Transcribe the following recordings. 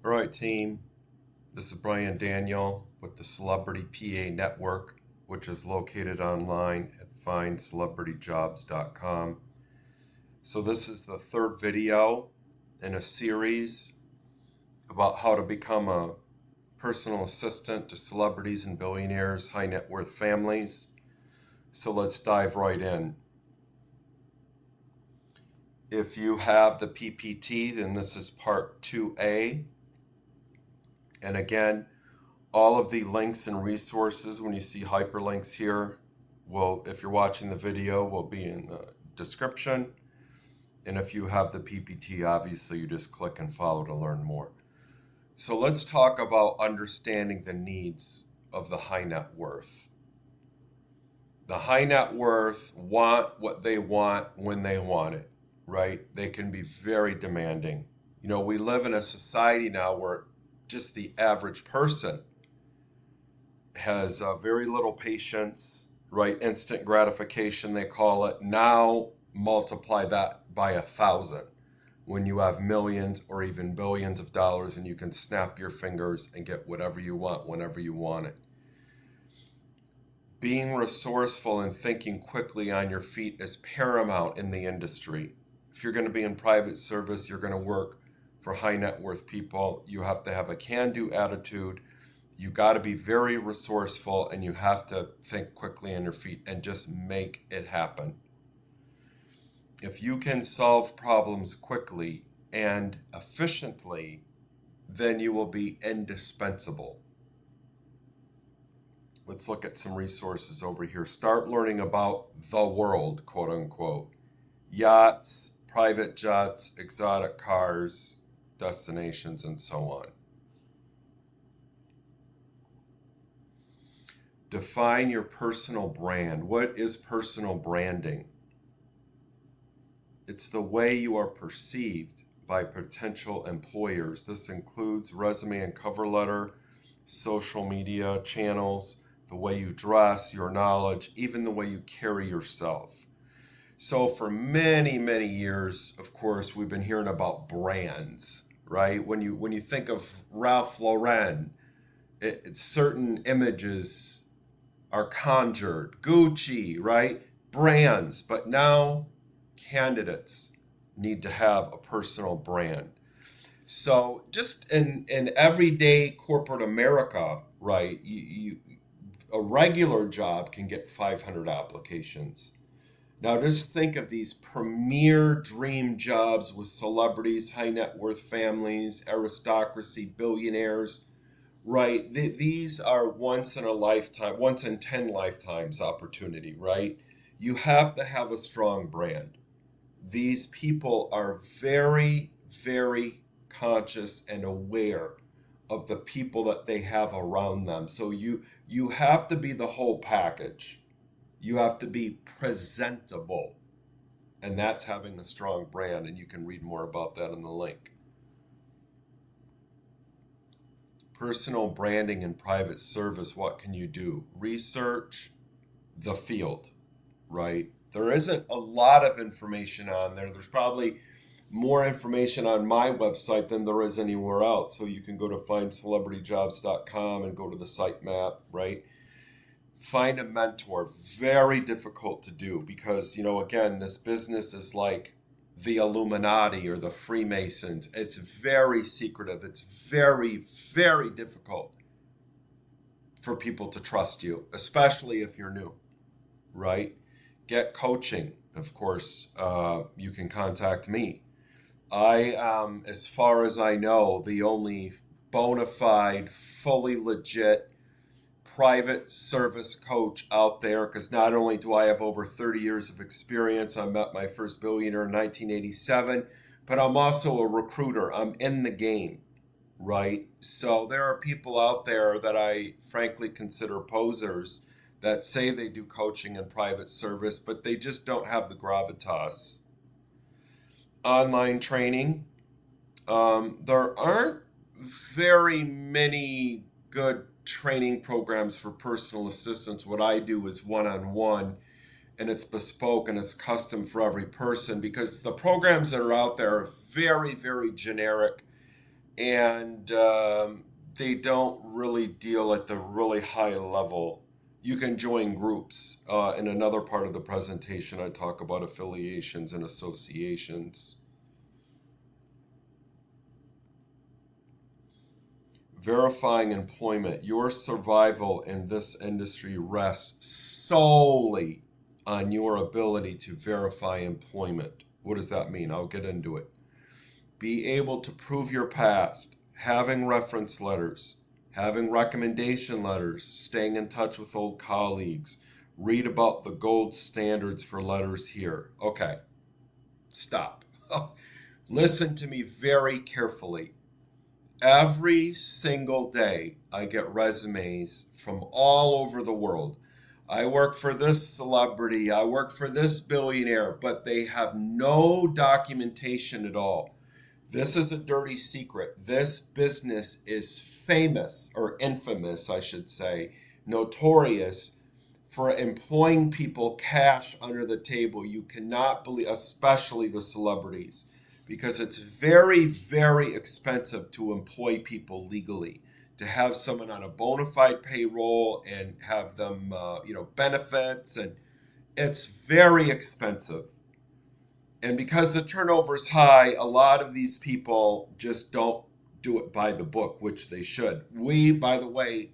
All right, team. This is Brian Daniel with the Celebrity PA Network, which is located online at findcelebrityjobs.com. So, this is the third video in a series about how to become a personal assistant to celebrities and billionaires, high net worth families. So, let's dive right in. If you have the PPT, then this is part 2A. And again, all of the links and resources, when you see hyperlinks here, will, if you're watching the video, will be in the description. And if you have the PPT, obviously you just click and follow to learn more. So let's talk about understanding the needs of the high net worth. The high net worth want what they want when they want it, right? They can be very demanding. We live in a society now where just the average person has very little patience, right? Instant gratification, they call it. Now multiply that by 1,000 when you have millions or even billions of dollars and you can snap your fingers and get whatever you want whenever you want it. Being resourceful and thinking quickly on your feet is paramount in the industry. If you're going to be in private service, you're going to work for high net worth people. You have to have a can-do attitude. You got to be very resourceful and you have to think quickly on your feet and just make it happen. If you can solve problems quickly and efficiently, then you will be indispensable. Let's look at some resources over here. Start learning about the world, quote unquote. Yachts, private jets, exotic cars, destinations, and so on. Define your personal brand. What is personal branding? It's the way you are perceived by potential employers. This includes resume and cover letter, social media channels, the way you dress, your knowledge, even the way you carry yourself. So for many, many years, of course, we've been hearing about brands, right? When you think of Ralph Lauren, certain images are conjured. Gucci, right? Brands. But now candidates need to have a personal brand. So just in everyday corporate America, right, a regular job can get 500 applications. Now just think of these premier dream jobs with celebrities, high net worth families, aristocracy, billionaires, right? These are once in a lifetime, once in 10 lifetimes opportunity, right? You have to have a strong brand. These people are very, very conscious and aware of the people that they have around them. So you have to be the whole package. You have to be presentable. And that's having a strong brand. And you can read more about that in the link. Personal branding and private service, what can you do? Research the field, right? There isn't a lot of information on there. There's probably more information on my website than there is anywhere else. So you can go to findcelebrityjobs.com and go to the sitemap, right? Find a mentor. Very difficult to do because, again, this business is like the Illuminati or the Freemasons. It's very secretive. It's very, very difficult for people to trust you, especially if you're new, right? Get coaching. Of course, you can contact me. I am, as far as I know, the only bona fide, fully legit private service coach out there because not only do I have over 30 years of experience, I met my first billionaire in 1987, but I'm also a recruiter. I'm in the game, right? So there are people out there that I frankly consider posers that say they do coaching and private service, but they just don't have the gravitas. Online training. There aren't very many good training programs for personal assistants. What I do is one-on-one and it's bespoke and it's custom for every person because the programs that are out there are very, very generic and they don't really deal at the really high level. You can join groups. In another part of the presentation, I talk about affiliations and associations. Verifying employment. Your survival in this industry rests solely on your ability to verify employment. What does that mean? I'll get into it. Be able to prove your past, having reference letters, having recommendation letters, staying in touch with old colleagues. Read about the gold standards for letters here. Okay, stop. Listen to me very carefully. Every single day, I get resumes from all over the world. I work for this celebrity, I work for this billionaire, but they have no documentation at all. This is a dirty secret. This business is famous, or infamous, I should say, notorious for employing people cash under the table. You cannot believe, especially the celebrities, because it's very, very expensive to employ people legally, to have someone on a bona fide payroll and have them, benefits, and it's very expensive. And because the turnover is high, a lot of these people just don't do it by the book, which they should. We, by the way,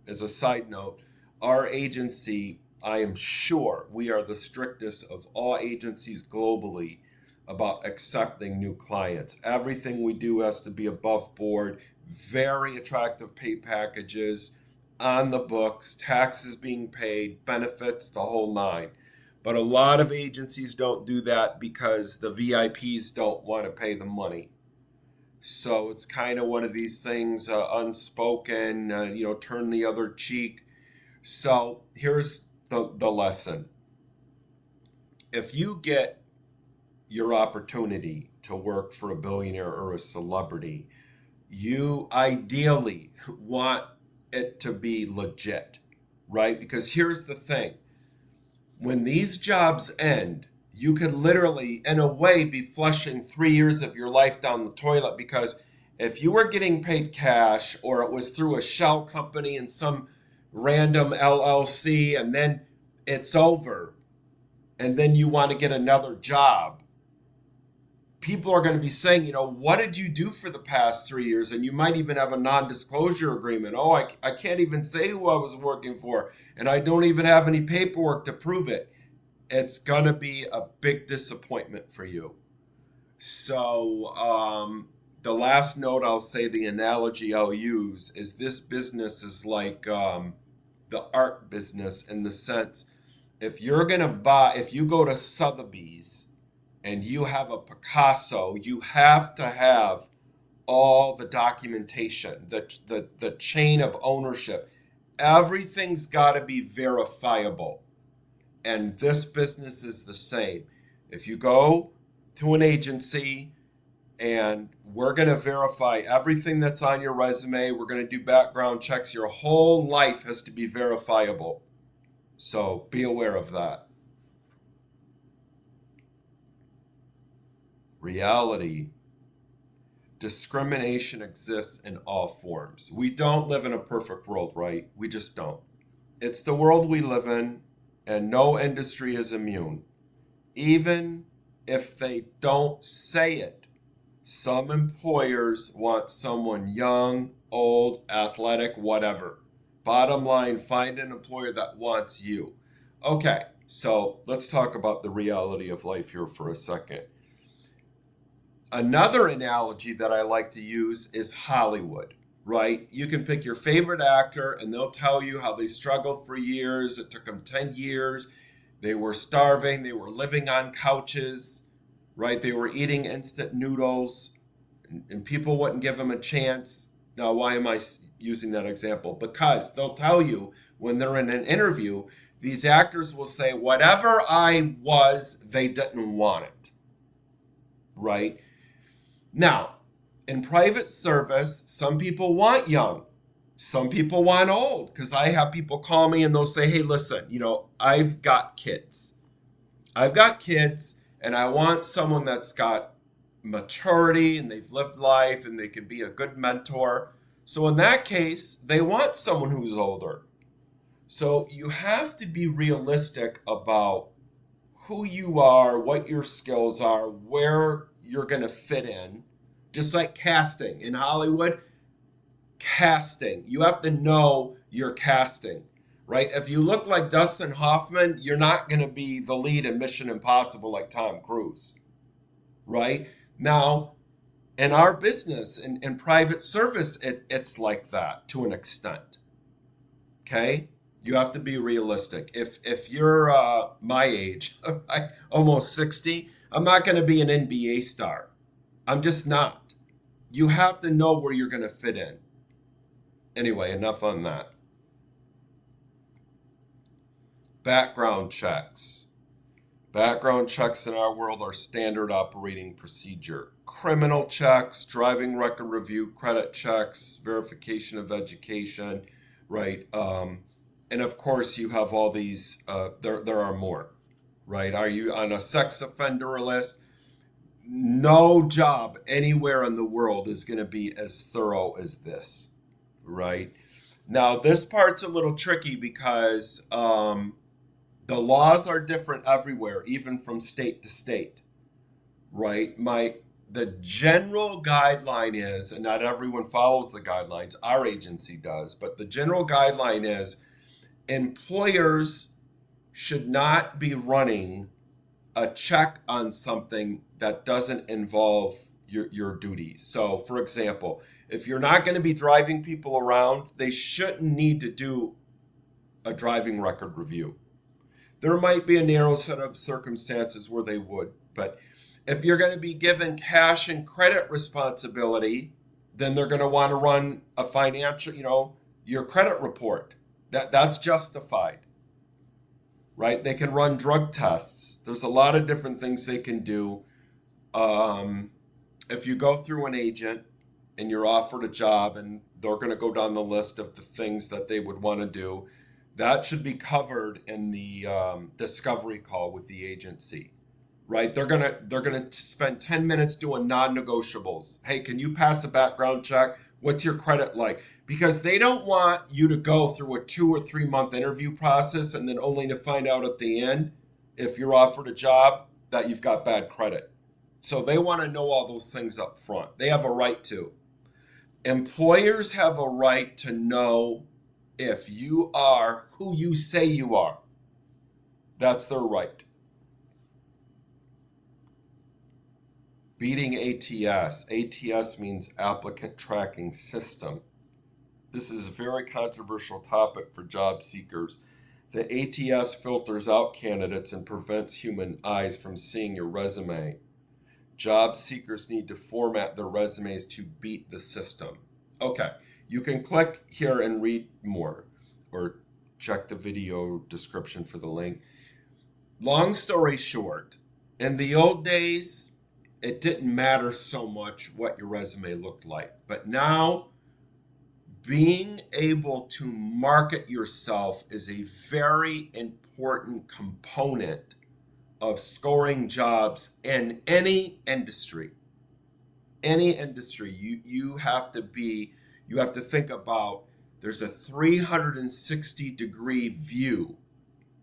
as a side note, our agency, I am sure we are the strictest of all agencies globally about accepting new clients. Everything we do has to be above board, very attractive pay packages on the books, taxes being paid, benefits, the whole nine. But a lot of agencies don't do that because the VIPs don't want to pay the money. So it's kind of one of these things, unspoken, turn the other cheek. So here's the lesson. If you get your opportunity to work for a billionaire or a celebrity, you ideally want it to be legit, right? Because here's the thing. When these jobs end, you could literally, in a way, be flushing 3 years of your life down the toilet, because if you were getting paid cash or it was through a shell company and some random LLC, and then it's over, and then you want to get another job, people are going to be saying, what did you do for the past 3 years? And you might even have a non-disclosure agreement. Oh, I can't even say who I was working for, and I don't even have any paperwork to prove it. It's going to be a big disappointment for you. So the last note I'll say, the analogy I'll use is this business is like the art business, in the sense, if you go to Sotheby's and you have a Picasso, you have to have all the documentation, the chain of ownership. Everything's got to be verifiable. And this business is the same. If you go to an agency and we're going to verify everything that's on your resume, we're going to do background checks, your whole life has to be verifiable. So be aware of that. Reality. Discrimination exists in all forms. We don't live in a perfect world, right? We just don't. It's the world we live in, and no industry is immune. Even if they don't say it, some employers want someone young, old, athletic, whatever. Bottom line, find an employer that wants you. Okay, so let's talk about the reality of life here for a second. Another analogy that I like to use is Hollywood, right? You can pick your favorite actor and they'll tell you how they struggled for years. It took them 10 years. They were starving. They were living on couches, right? They were eating instant noodles, and people wouldn't give them a chance. Now, why am I using that example? Because they'll tell you when they're in an interview, these actors will say, whatever I was, they didn't want it, right? Now, in private service, some people want young. Some people want old, because I have people call me and they'll say, hey, listen, I've got kids. And I want someone that's got maturity and they've lived life and they can be a good mentor. So in that case, they want someone who's older. So you have to be realistic about who you are, what your skills are, where you're going to fit in. Just like casting in Hollywood, casting. You have to know you're casting, right? If you look like Dustin Hoffman, you're not going to be the lead in Mission Impossible like Tom Cruise, right? Now, in our business, in private service, it's like that to an extent, okay? You have to be realistic. If you're my age, almost 60, I'm not going to be an NBA star. I'm just not. You have to know where you're going to fit in. Anyway, enough on that. Background checks. Background checks in our world are standard operating procedure. Criminal checks, driving record review, credit checks, verification of education, right? And of course, you have all these, there are more, right? Are you on a sex offender list? No job anywhere in the world is going to be as thorough as this, right? Now, this part's a little tricky because the laws are different everywhere, even from state to state, right? The general guideline is, and not everyone follows the guidelines, our agency does, but the general guideline is employers should not be running a check on something that doesn't involve your duties. So, for example, if you're not going to be driving people around, they shouldn't need to do a driving record review. There might be a narrow set of circumstances where they would, but if you're going to be given cash and credit responsibility, then they're going to want to run a financial, your credit report. That's justified, right? They can run drug tests. There's a lot of different things they can do. If you go through an agent and you're offered a job and they're going to go down the list of the things that they would want to do, that should be covered in the discovery call with the agency, right? They're gonna spend 10 minutes doing non-negotiables. Hey, can you pass a background check? What's your credit like? Because they don't want you to go through a 2 or 3 month interview process and then only to find out at the end, if you're offered a job, that you've got bad credit. So they want to know all those things up front. They have a right to. Employers have a right to know if you are who you say you are. That's their right. Beating ATS. ATS means Applicant Tracking System. This is a very controversial topic for job seekers. The ATS filters out candidates and prevents human eyes from seeing your resume. Job seekers need to format their resumes to beat the system. Okay, you can click here and read more or check the video description for the link. Long story short, in the old days, it didn't matter so much what your resume looked like. But now, being able to market yourself is a very important component of scoring jobs in any industry. Any industry, you have to think about, there's a 360-degree view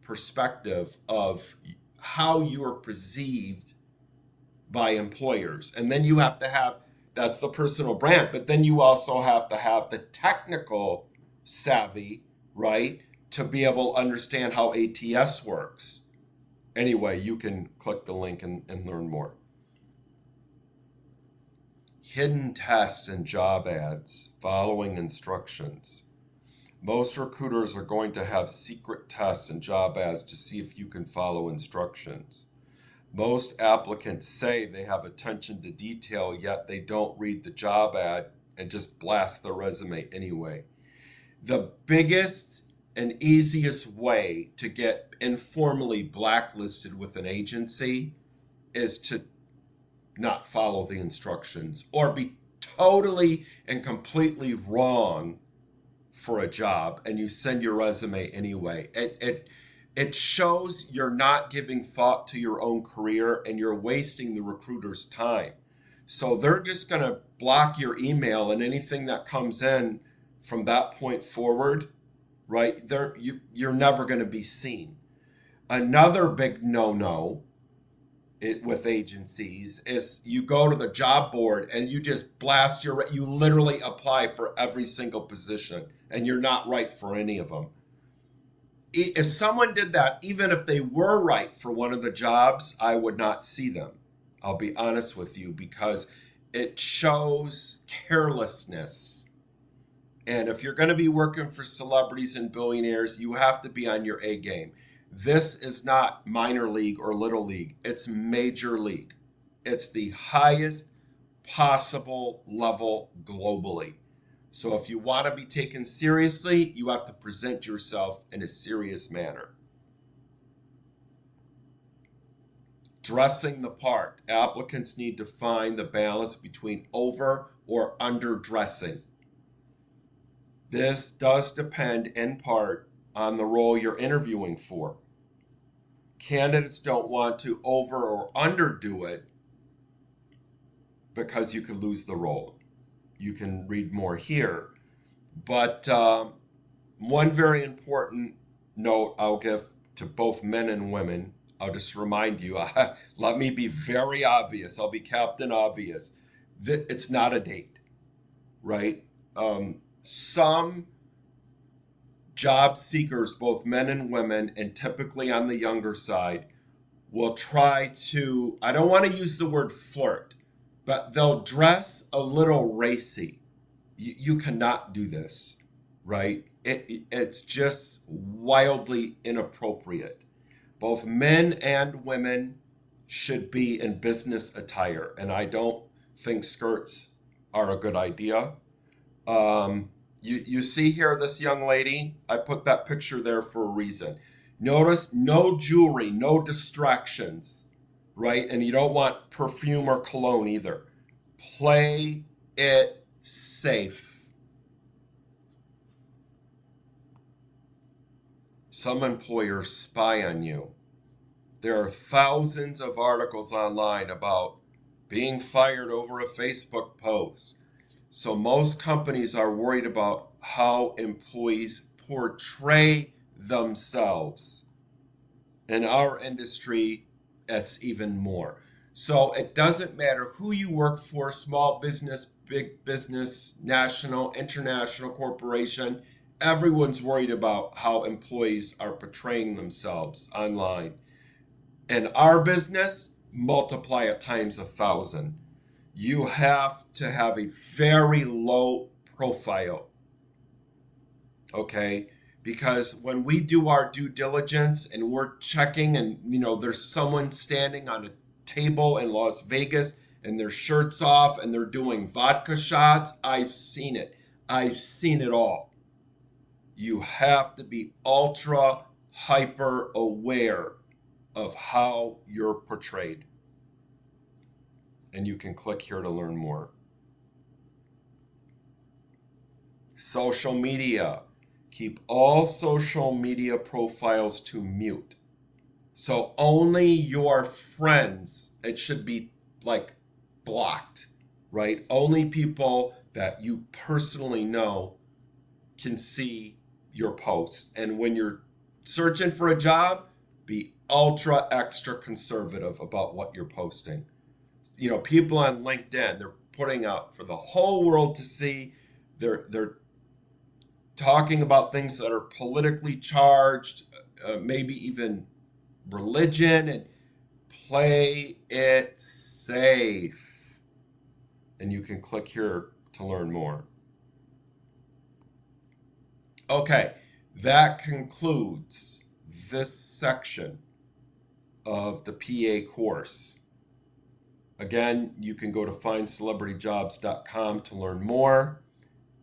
perspective of how you are perceived by employers. And then you have to have, that's the personal brand, but then you also have to have the technical savvy, right, to be able to understand how ATS works. Anyway, you can click the link and learn more. Hidden tests in job ads, following instructions. Most recruiters are going to have secret tests in job ads to see if you can follow instructions. Most applicants say they have attention to detail, yet they don't read the job ad and just blast their resume anyway. The biggest and easiest way to get informally blacklisted with an agency is to not follow the instructions or be totally and completely wrong for a job and you send your resume anyway. It shows you're not giving thought to your own career and you're wasting the recruiter's time. So they're just going to block your email, and anything that comes in from that point forward, right? You're never going to be seen. Another big no-no with agencies is you go to the job board and you just blast you literally apply for every single position and you're not right for any of them. If someone did that, even if they were right for one of the jobs, I would not see them. I'll be honest with you, because it shows carelessness. And if you're going to be working for celebrities and billionaires, you have to be on your A game. This is not minor league or little league. It's major league. It's the highest possible level globally. So if you want to be taken seriously, you have to present yourself in a serious manner. Dressing the part. Applicants need to find the balance between over or under dressing. This does depend in part on the role you're interviewing for. Candidates don't want to over or underdo it because you could lose the role. You can read more here. But one very important note I'll give to both men and women, I'll just remind you, let me be very obvious. I'll be Captain Obvious. It's not a date, right? Some job seekers, both men and women, and typically on the younger side, will try to, I don't want to use the word flirt, but they'll dress a little racy. You cannot do this, right? It's just wildly inappropriate. Both men and women should be in business attire, and I don't think skirts are a good idea. You see here this young lady, I put that picture there for a reason. Notice no jewelry, no distractions, right? And you don't want perfume or cologne either. Play it safe. Some employers spy on you. There are thousands of articles online about being fired over a Facebook post. So most companies are worried about how employees portray themselves. In our industry, it's even more. So it doesn't matter who you work for, small business, big business, national, international corporation, everyone's worried about how employees are portraying themselves online. In our business, multiply it times 1,000. You have to have a very low profile, okay? Because when we do our due diligence and we're checking and, there's someone standing on a table in Las Vegas and their shirt's off and they're doing vodka shots, I've seen it. I've seen it all. You have to be ultra hyper aware of how you're portrayed. And you can click here to learn more. Social media. Keep all social media profiles to mute. So only your friends, it should be like blocked, right? Only people that you personally know can see your post. And when you're searching for a job, be ultra extra conservative about what you're posting. People on LinkedIn, they're putting out for the whole world to see. They're talking about things that are politically charged, maybe even religion, and play it safe. And you can click here to learn more. Okay, that concludes this section of the PA course. Again, you can go to findcelebrityjobs.com to learn more,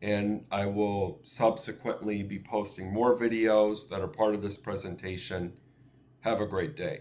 and I will subsequently be posting more videos that are part of this presentation. Have a great day.